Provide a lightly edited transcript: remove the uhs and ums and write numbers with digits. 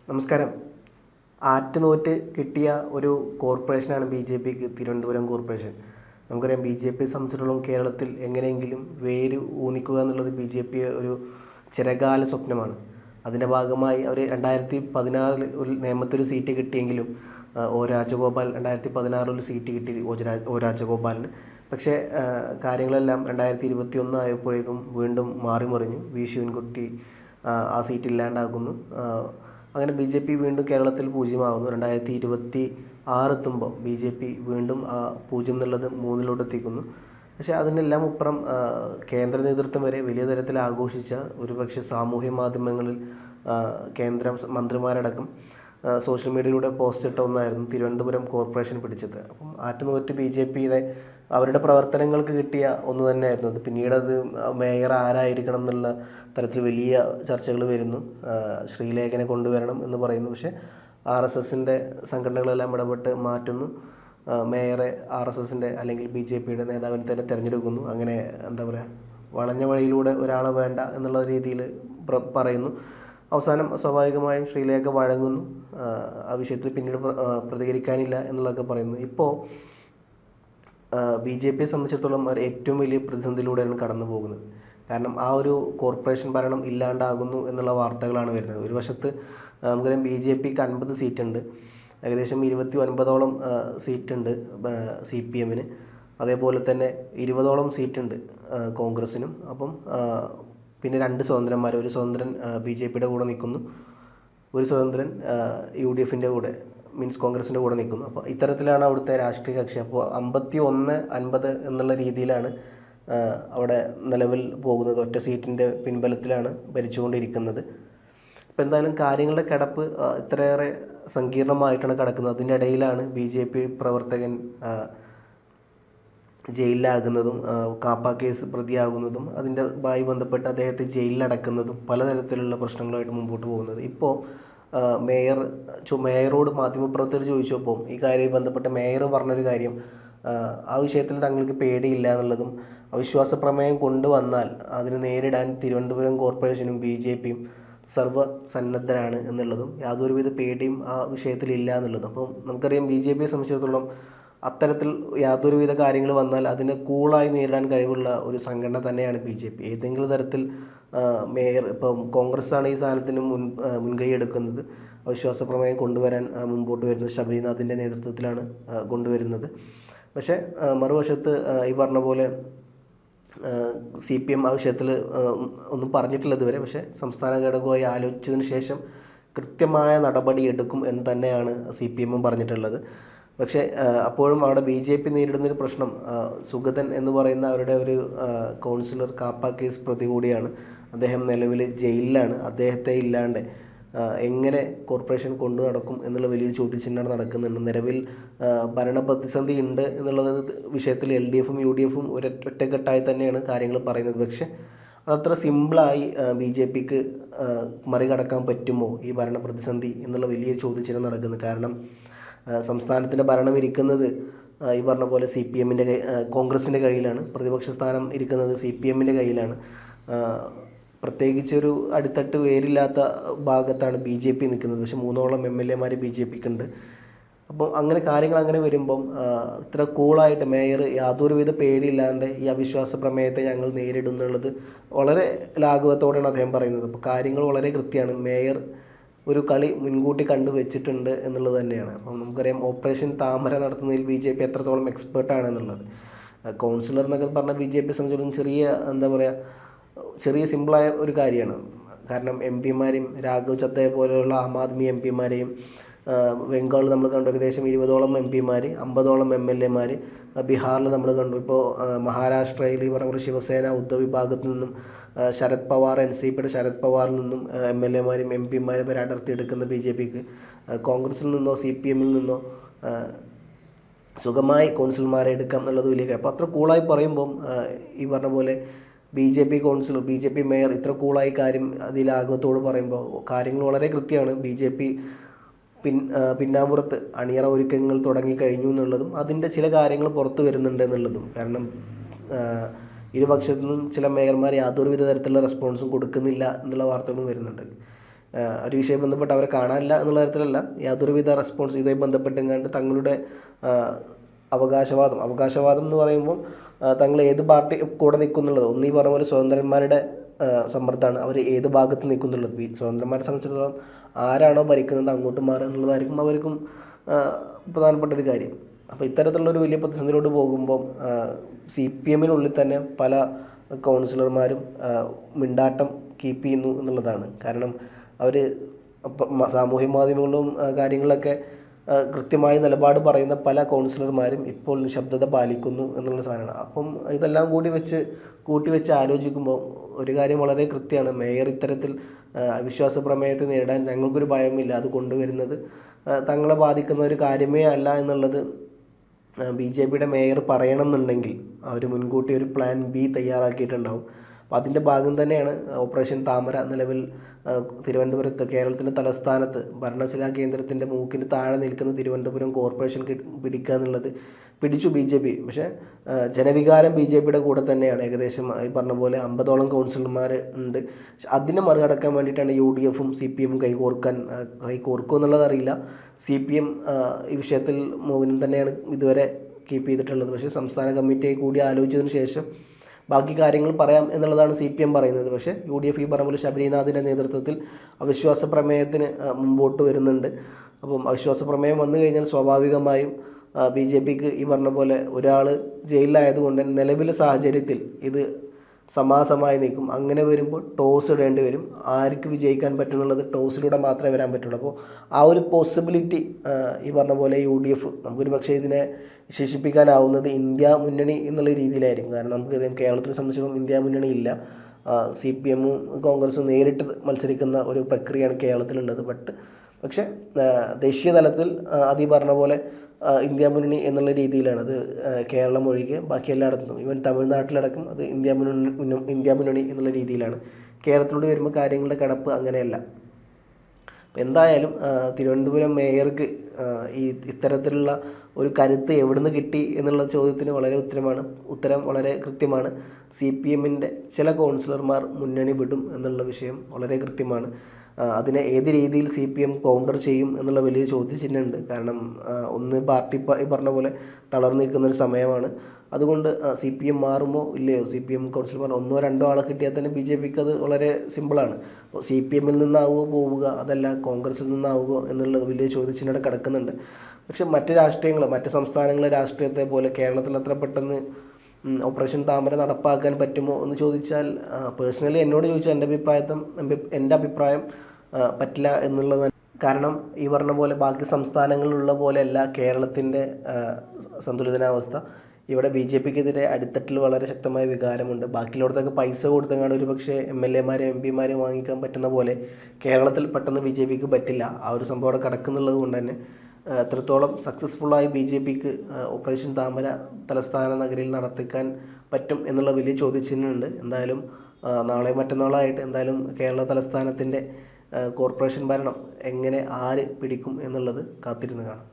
നമസ്കാരം. ആറ്റുനോറ്റ് കിട്ടിയ ഒരു കോർപ്പറേഷനാണ് BJPക്ക് തിരുവനന്തപുരം കോർപ്പറേഷൻ. നമുക്കറിയാം BJPയെ സംബന്ധിച്ചിടത്തോളം കേരളത്തിൽ എങ്ങനെയെങ്കിലും വേര് ഊന്നിക്കുക എന്നുള്ളത് BJP ഒരു ചിരകാല സ്വപ്നമാണ്. അതിൻ്റെ ഭാഗമായി അവർ 2016 ഒരു നിയമത്തൊരു സീറ്റ് കിട്ടിയെങ്കിലും രാജഗോപാൽ 2016 ഒരു സീറ്റ് കിട്ടി രാജഗോപാലിന്. പക്ഷേ കാര്യങ്ങളെല്ലാം 2021 ആയപ്പോഴേക്കും വീണ്ടും മാറിമറിഞ്ഞു. വി ശിവൻകുട്ടി ആ സീറ്റ് ഇല്ലാണ്ടാക്കുന്നു. അങ്ങനെ BJP വീണ്ടും കേരളത്തിൽ പൂജ്യമാകുന്നു. 2026 എത്തുമ്പോൾ BJP വീണ്ടും ആ 0 എന്നുള്ളത് 3 എത്തിക്കുന്നു. പക്ഷേ അതിനെല്ലാം അപ്പുറം കേന്ദ്ര നേതൃത്വം വരെ വലിയ തരത്തിൽ ആഘോഷിച്ച ഒരുപക്ഷെ സാമൂഹ്യ മാധ്യമങ്ങളിൽ കേന്ദ്ര മന്ത്രിമാരടക്കം സോഷ്യൽ മീഡിയയിലൂടെ പോസ്റ്റ് ഇട്ട ഒന്നായിരുന്നു തിരുവനന്തപുരം കോർപ്പറേഷൻ പിടിച്ചത്. അപ്പം ആറ്റുനോറ്റ് BJPയുടെ അവരുടെ പ്രവർത്തനങ്ങൾക്ക് കിട്ടിയ ഒന്ന് തന്നെയായിരുന്നു അത്. പിന്നീട് അത് മേയർ ആരായിരിക്കണം എന്നുള്ള തരത്തിൽ വലിയ ചർച്ചകൾ വരുന്നു. ശ്രീലേഖനെ കൊണ്ടുവരണം എന്ന് പറയുന്നു. പക്ഷേ RSSൻ്റെ സംഘടനകളെല്ലാം ഇടപെട്ട് മാറ്റുന്നു. മേയറെ RSSൻ്റെ അല്ലെങ്കിൽ BJPയുടെ നേതാവിനെ തന്നെ തിരഞ്ഞെടുക്കുന്നു. അങ്ങനെ എന്താ പറയുക, വളഞ്ഞ വഴിയിലൂടെ ഒരാളെ വേണ്ട എന്നുള്ള രീതിയിൽ പറയുന്നു. അവസാനം സ്വാഭാവികമായും ശ്രീലേഖ വഴങ്ങുന്നു. ആ വിഷയത്തിൽ പിന്നീട് പ്രതികരിക്കാനില്ല എന്നുള്ളതൊക്കെ പറയുന്നു. ഇപ്പോൾ BJPയെ സംബന്ധിച്ചിടത്തോളം അവർ ഏറ്റവും വലിയ പ്രതിസന്ധിയിലൂടെയാണ് കടന്നു പോകുന്നത്. കാരണം ആ ഒരു കോർപ്പറേഷൻ ഭരണം ഇല്ലാണ്ടാകുന്നു എന്നുള്ള വാർത്തകളാണ് വരുന്നത്. ഒരു വശത്ത് നമുക്കറിയാം BJPക്ക് 50 സീറ്റുണ്ട്, ഏകദേശം 29ഓളം സീറ്റുണ്ട് CPMന്, അതേപോലെ തന്നെ 20ഓളം സീറ്റുണ്ട് കോൺഗ്രസിനും. അപ്പം പിന്നെ 2 സ്വതന്ത്രന്മാർ, ഒരു സ്വതന്ത്രൻ BJPയുടെ കൂടെ നിൽക്കുന്നു, ഒരു സ്വതന്ത്രൻ UDFൻ്റെ കൂടെ മീൻസ് കോൺഗ്രസിൻ്റെ കൂടെ നിൽക്കുന്നു. അപ്പോൾ ഇത്തരത്തിലാണ് അവിടുത്തെ രാഷ്ട്രീയ കക്ഷി. അപ്പോൾ 51-50 എന്നുള്ള രീതിയിലാണ് അവിടെ നിലവിൽ പോകുന്നത്. ഒറ്റ സീറ്റിൻ്റെ പിൻബലത്തിലാണ് ഭരിച്ചുകൊണ്ടിരിക്കുന്നത്. അപ്പോൾ എന്തായാലും കാര്യങ്ങളുടെ കിടപ്പ് ഇത്രയേറെ സങ്കീർണമായിട്ടാണ് കിടക്കുന്നത്. അതിൻ്റെ ഇടയിലാണ് BJP പ്രവർത്തകൻ ജയിലിലാകുന്നതും കാപ്പ കേസ് പ്രതിയാകുന്നതും അതിൻ്റെമായി ബന്ധപ്പെട്ട് അദ്ദേഹത്തെ ജയിലിലടക്കുന്നതും പലതരത്തിലുള്ള പ്രശ്നങ്ങളുമായിട്ട് മുമ്പോട്ട് പോകുന്നത്. ഇപ്പോൾ മേയറോട് മാധ്യമപ്രവർത്തകർ ചോദിച്ചപ്പോൾ ഈ കാര്യവുമായി ബന്ധപ്പെട്ട് മേയർ പറഞ്ഞൊരു കാര്യം, ആ വിഷയത്തിൽ തങ്ങൾക്ക് പേടിയില്ല എന്നുള്ളതും അവിശ്വാസ പ്രമേയം കൊണ്ടുവന്നാൽ അതിന് നേരിടാൻ തിരുവനന്തപുരം കോർപ്പറേഷനും BJPയും സർവ്വസന്നദ്ധരാണ് എന്നുള്ളതും യാതൊരുവിധ പേടിയും ആ വിഷയത്തിലില്ല എന്നുള്ളതും. അപ്പം നമുക്കറിയാം BJPയെ സംബന്ധിച്ചിടത്തോളം അത്തരത്തിൽ യാതൊരുവിധ കാര്യങ്ങൾ വന്നാൽ അതിനെ കൂളായി നേരിടാൻ കഴിവുള്ള ഒരു സംഘടന തന്നെയാണ് BJP. ഏതെങ്കിലും തരത്തിൽ മേയർ ഇപ്പം കോൺഗ്രസ്സാണ് ഈ സാധനത്തിന് മുൻകൈ എടുക്കുന്നത്. അവിശ്വാസ പ്രമേയം കൊണ്ടുവരാൻ മുമ്പോട്ട് വരുന്നത് ശബരിനാഥിൻ്റെ നേതൃത്വത്തിലാണ് കൊണ്ടുവരുന്നത്. പക്ഷേ മറുവശത്ത് ഈ പറഞ്ഞ പോലെ CPM ആ വിഷയത്തിൽ ഒന്നും പറഞ്ഞിട്ടില്ല ഇതുവരെ. പക്ഷേ സംസ്ഥാന ഘടകമായി ആലോചിച്ചതിന് ശേഷം കൃത്യമായ നടപടി എടുക്കും എന്ന് തന്നെയാണ് CPM പറഞ്ഞിട്ടുള്ളത്. പക്ഷേ അപ്പോഴും അവിടെ BJP നേരിടുന്നൊരു പ്രശ്നം, സുഗതൻ എന്ന് പറയുന്ന അവരുടെ ഒരു കൗൺസിലർ കാപ്പ കേസ് പ്രതി കൂടിയാണ്. അദ്ദേഹം നിലവിൽ ജയിലിലാണ്. അദ്ദേഹത്തെ ഇല്ലാണ്ട് എങ്ങനെ കോർപ്പറേഷൻ കൊണ്ടു നടക്കും എന്നുള്ള വലിയൊരു ചോദ്യചിഹ്നമാണ് നടക്കുന്നുണ്ട്. നിലവിൽ ഭരണ പ്രതിസന്ധി ഉണ്ട് എന്നുള്ളത് വിഷയത്തിൽ LDFും UDFും ഒറ്റക്കെട്ടായി തന്നെയാണ് കാര്യങ്ങൾ പറയുന്നത്. പക്ഷേ അതത്ര സിമ്പിളായി BJPക്ക് മറികടക്കാൻ പറ്റുമോ ഈ ഭരണ പ്രതിസന്ധി എന്നുള്ള വലിയ ചോദ്യചിഹ്നം നടക്കുന്നത്. കാരണം സംസ്ഥാനത്തിൻ്റെ ഭരണം ഇരിക്കുന്നത് ഈ പറഞ്ഞ പോലെ CPMൻ്റെ കോൺഗ്രസിൻ്റെ കയ്യിലാണ്. പ്രതിപക്ഷ സ്ഥാനം ഇരിക്കുന്നത് CPMൻ്റെ കയ്യിലാണ്. പ്രത്യേകിച്ചൊരു അടിത്തട്ട് വേരില്ലാത്ത ഭാഗത്താണ് BJP നിൽക്കുന്നത്. പക്ഷേ 3ഓളം MLAമാർ BJPക്കുണ്ട്. അപ്പം അങ്ങനെ കാര്യങ്ങൾ അങ്ങനെ വരുമ്പം ഇത്ര കൂളായിട്ട് മേയർ യാതൊരുവിധ പേടിയില്ലാണ്ട് ഈ അവിശ്വാസ പ്രമേയത്തെ ഞങ്ങൾ നേരിടും എന്നുള്ളത് വളരെ ലാഘവത്തോടെയാണ് അദ്ദേഹം പറയുന്നത്. അപ്പോൾ കാര്യങ്ങൾ വളരെ കൃത്യമാണ്. മേയർ ഒരു കളി മുൻകൂട്ടി കണ്ടു വെച്ചിട്ടുണ്ട് എന്നുള്ളത് തന്നെയാണ്. അപ്പം നമുക്കറിയാം ഓപ്പറേഷൻ താമര നടത്തുന്നതിൽ BJP എത്രത്തോളം എക്സ്പേർട്ടാണ് എന്നുള്ളത്. കൗൺസിലർ എന്നൊക്കെ പറഞ്ഞാൽ BJPയെ സംബന്ധിച്ചിടത്തോളം ചെറിയ സിമ്പിളായ ഒരു കാര്യമാണ്. കാരണം MPമാരെയും രാഘവ് ചദ്ദയെ പോലെയുള്ള ആം ആദ്മി MPമാരെയും ബംഗാളിൽ നമ്മൾ കണ്ടു ഏകദേശം 20ഓളം MPമാർ, 50ഓളം MLAമാർ. ബീഹാറിൽ നമ്മൾ കണ്ടു. ഇപ്പോൾ മഹാരാഷ്ട്രയിൽ ഈ പറഞ്ഞ ശിവസേന ഉദ്ധവ് വിഭാഗത്തിൽ നിന്നും ശരത് പവാർ NCPയുടെ ശരത് പവാറിൽ നിന്നും MLAമാരും MPമാരും വരെ അടർത്തിയെടുക്കുന്ന BJPക്ക് കോൺഗ്രസിൽ നിന്നോ CPMൽ നിന്നോ സുഖമായി കൗൺസിലർമാരെ എടുക്കാം എന്നുള്ളത് വലിയ കാര്യം. അപ്പോൾ അത്ര കൂളായി പറയുമ്പം ഈ പറഞ്ഞ പോലെ BJP കൗൺസിലർ BJP മേയർ ഇത്ര കൂളായി കാര്യം ലാഘവത്തോട് പറയുമ്പോൾ കാര്യങ്ങൾ വളരെ കൃത്യമാണ്. BJP പിന്നാമ്പുറത്ത് അണിയറ ഒരുക്കങ്ങൾ തുടങ്ങിക്കഴിഞ്ഞു എന്നുള്ളതും അതിൻ്റെ ചില കാര്യങ്ങൾ പുറത്തു വരുന്നുണ്ട് എന്നുള്ളതും. കാരണം ഇരുപക്ഷത്തു നിന്നും ചില മേയർമാർ യാതൊരുവിധ തരത്തിലുള്ള റെസ്പോൺസും കൊടുക്കുന്നില്ല എന്നുള്ള വാർത്തകളും വരുന്നുണ്ട്. ഒരു വിഷയം ബന്ധപ്പെട്ട് അവരെ കാണാനില്ല എന്നുള്ള തരത്തിലല്ല, യാതൊരുവിധ റെസ്പോൺസ് ഇതുമായി ബന്ധപ്പെട്ടെങ്ങാണ്ട് തങ്ങളുടെ അവകാശവാദം എന്ന് പറയുമ്പോൾ തങ്ങൾ ഏത് പാർട്ടി കൂടെ നിൽക്കുന്നുള്ളത്, ഒന്നീ പറഞ്ഞ പോലെ സ്വതന്ത്രന്മാരുടെ സമ്മർദ്ദമാണ് അവർ ഏത് ഭാഗത്ത് നിൽക്കുന്നുള്ളത്. സ്വതന്ത്രന്മാരെ സംബന്ധിച്ചിടത്തോളം ആരാണോ ഭരിക്കുന്നത് അങ്ങോട്ട് മാറുക എന്നുള്ളതായിരിക്കും അവർക്കും പ്രധാനപ്പെട്ട ഒരു കാര്യം. അപ്പോൾ ഇത്തരത്തിലുള്ളൊരു വലിയ പ്രതിസന്ധിയിലോട്ട് പോകുമ്പം CPM-നുള്ളിൽ തന്നെ പല കൗൺസിലർമാരും മിണ്ടാട്ടം കീപ്പ് ചെയ്യുന്നു എന്നുള്ളതാണ്. കാരണം അവർ സാമൂഹ്യ മാധ്യമങ്ങളിലും കാര്യങ്ങളിലൊക്കെ കൃത്യമായി നിലപാട് പറയുന്ന പല കൗൺസിലർമാരും ഇപ്പോൾ നിശബ്ദത പാലിക്കുന്നു എന്നുള്ള സാധനമാണ്. അപ്പം ഇതെല്ലാം കൂട്ടി വെച്ച് ആലോചിക്കുമ്പോൾ ഒരു കാര്യം വളരെ കൃത്യമാണ്. മേയർ ഇത്തരത്തിൽ അവിശ്വാസ പ്രമേയത്തെ നേരിടാൻ ഞങ്ങൾക്കൊരു ഭയമില്ല, അത് കൊണ്ടുവരുന്നത് തങ്ങളെ ബാധിക്കുന്ന ഒരു കാര്യമേ അല്ല എന്നുള്ളത് BJPയുടെ മേയർ പറയണം എന്നുണ്ടെങ്കിൽ അവർ മുൻകൂട്ടി ഒരു പ്ലാൻ B തയ്യാറാക്കിയിട്ടുണ്ടാവും. അപ്പോൾ അതിൻ്റെ ഭാഗം തന്നെയാണ് ഓപ്പറേഷൻ താമര നിലവിൽ തിരുവനന്തപുരത്ത്, കേരളത്തിൻ്റെ തലസ്ഥാനത്ത് ഭരണശിലാ കേന്ദ്രത്തിൻ്റെ മൂക്കിന് താഴെ നിൽക്കുന്ന തിരുവനന്തപുരം കോർപ്പറേഷൻ പിടിക്കുക എന്നുള്ളത്. പിടിച്ചു BJP, പക്ഷേ ജനവികാരം BJPയുടെ കൂടെ തന്നെയാണ്. ഏകദേശം ഈ പറഞ്ഞ പോലെ 50ഓളം കൗൺസിലർമാർ ഉണ്ട്. അതിനെ മറികടക്കാൻ വേണ്ടിയിട്ടാണ് UDF-ഉം CPM-ഉം കൈകോർക്കും എന്നുള്ളത് അറിയില്ല. CPM ഈ വിഷയത്തിൽ മൗനം തന്നെയാണ് ഇതുവരെ കീപ്പ് ചെയ്തിട്ടുള്ളത്. പക്ഷേ സംസ്ഥാന കമ്മിറ്റിയെ കൂടി ആലോചിച്ചതിന് ശേഷം ബാക്കി കാര്യങ്ങൾ പറയാം എന്നുള്ളതാണ് CPM പറയുന്നത്. പക്ഷേ UDF ഈ പറഞ്ഞ പോലെ ശബരിനാഥിൻ്റെ നേതൃത്വത്തിൽ അവിശ്വാസ പ്രമേയത്തിന് മുമ്പോട്ട് വരുന്നുണ്ട്. അപ്പം അവിശ്വാസ പ്രമേയം വന്നു കഴിഞ്ഞാൽ സ്വാഭാവികമായും BJPക്ക് ഈ പറഞ്ഞ പോലെ ഒരാൾ ജയിലിലായതുകൊണ്ട് നിലവിലെ സാഹചര്യത്തിൽ ഇത് സമാസമായി നിൽക്കും. അങ്ങനെ വരുമ്പോൾ ടോസ് ഇടേണ്ടി വരും. ആർക്ക് വിജയിക്കാൻ പറ്റുന്നുള്ളത് ടോസിലൂടെ മാത്രമേ വരാൻ പറ്റുള്ളൂ. അപ്പോൾ ആ ഒരു പോസിബിലിറ്റി ഈ പറഞ്ഞ പോലെ UDF നമുക്കൊരു പക്ഷേ ഇതിനെ വിശേഷിപ്പിക്കാനാവുന്നത് ഇന്ത്യ മുന്നണി എന്നുള്ള രീതിയിലായിരിക്കും. കാരണം നമുക്ക് കേരളത്തിനെ സംബന്ധിച്ചിടത്തോളം ഇന്ത്യ മുന്നണി ഇല്ല. CPM-ഉം കോൺഗ്രസും നേരിട്ട് മത്സരിക്കുന്ന ഒരു പ്രക്രിയയാണ് കേരളത്തിലുള്ളത്. പക്ഷേ ദേശീയ തലത്തിൽ അത് ഈ പറഞ്ഞ പോലെ ഇന്ത്യ മുന്നണി എന്നുള്ള രീതിയിലാണ്. അത് കേരളം ഒഴികെ ബാക്കി എല്ലായിടത്തും, ഈവൻ തമിഴ്നാട്ടിലടക്കം അത് ഇന്ത്യ മുന്നണി എന്നുള്ള രീതിയിലാണ്. കേരളത്തിലൂടെ വരുമ്പോൾ കാര്യങ്ങളുടെ കിടപ്പ് അങ്ങനെയല്ല. എന്തായാലും തിരുവനന്തപുരം മേയർക്ക് ഇത്തരത്തിലുള്ള ഒരു കരുത്ത് എവിടുന്ന് കിട്ടി എന്നുള്ള ചോദ്യത്തിന് ഉത്തരം വളരെ കൃത്യമാണ്. CPM-ൻ്റെ ചില കൗൺസിലർമാർ മുന്നണി വിടും എന്നുള്ള വിഷയം വളരെ കൃത്യമാണ്. അതിനെ ഏത് രീതിയിൽ CPM കൗണ്ടർ ചെയ്യും എന്നുള്ള വലിയ ചോദ്യചിഹ്നമുണ്ട്. കാരണം ഒന്ന് പാർട്ടി ഈ പറഞ്ഞ പോലെ തളർന്നു നിൽക്കുന്നൊരു സമയമാണ്. അതുകൊണ്ട് CPM മാറുമോ ഇല്ലയോ, CPM കൗൺസിലർമാർ 1-2 ആളെ കിട്ടിയാൽ തന്നെ BJPക്ക് അത് വളരെ സിമ്പിളാണ്. അപ്പോൾ CPM-ൽ നിന്നാവുമോ പോവുക, അതല്ല കോൺഗ്രസിൽ നിന്നാവുമോ എന്നുള്ളത് വലിയ ചോദ്യചിഹ്നം കിടക്കുന്നുണ്ട്. പക്ഷേ മറ്റ് സംസ്ഥാനങ്ങളിലെ രാഷ്ട്രീയത്തെ പോലെ കേരളത്തിൽ അത്ര പെട്ടെന്ന് ഓപ്പറേഷൻ താമര നടപ്പാക്കാൻ പറ്റുമോ എന്ന് ചോദിച്ചാൽ, പേഴ്സണലി എന്നോട് ചോദിച്ചാൽ എൻ്റെ അഭിപ്രായം പറ്റില്ല എന്നുള്ളത്. കാരണം ഈ പറഞ്ഞ പോലെ ബാക്കി സംസ്ഥാനങ്ങളിലുള്ള പോലെയല്ല കേരളത്തിൻ്റെ സന്തുലിതാവസ്ഥ. ഇവിടെ BJPക്കെതിരെ അടിത്തട്ടിൽ വളരെ ശക്തമായ വികാരമുണ്ട്. ബാക്കിയുള്ളടത്തൊക്കെ പൈസ കൊടുത്തങ്ങാണ്ട് ഒരു പക്ഷേ MLA-മാരെയും MP-മാരെയും വാങ്ങിക്കാൻ പറ്റുന്ന പോലെ കേരളത്തിൽ പെട്ടെന്ന് BJPക്ക് പറ്റില്ല. ആ ഒരു സംഭവം അവിടെ കിടക്കുന്നുള്ളത് കൊണ്ട് തന്നെ എത്രത്തോളം സക്സസ്ഫുള്ളായി BJPക്ക് ഓപ്പറേഷൻ താമര തലസ്ഥാന നഗരിയിൽ നടത്തിക്കാൻ പറ്റും എന്നുള്ള വലിയ ചോദ്യചിഹ്നമുണ്ട്. എന്തായാലും നാളെ മറ്റന്നാളായിട്ട് എന്തായാലും കേരള തലസ്ഥാനത്തിൻ്റെ കോർപ്പറേഷൻ ഭരണം ആര് പിടിക്കും എന്നുള്ളത് കാത്തിരുന്ന് കാണാം.